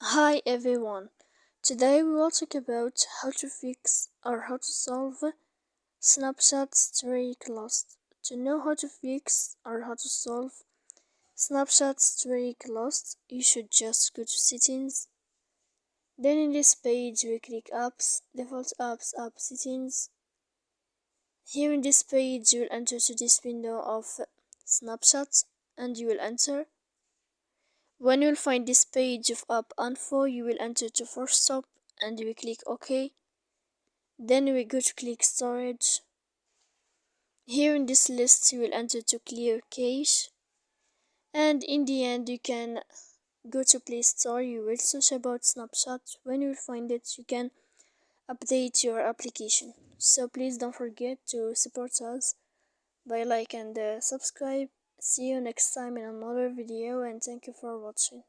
Hi everyone. Today we will talk about how to fix or how to solve Snapchat story lost. To know how to fix or how to solve Snapchat story lost, you should just go to settings. Then in this page we click apps, default apps, app settings. Here in this page you will enter to this window of Snapchat and you will enter. When you'll find this page of app info, you will enter to force stop and you will click OK. Then we go to click storage. Here in this list you will enter to clear cache, and in the end you can go to Play Store. You will search about Snapchat. When you find it, you can update your application. So please don't forget to support us by like and subscribe. See you next time in another video, and thank you for watching.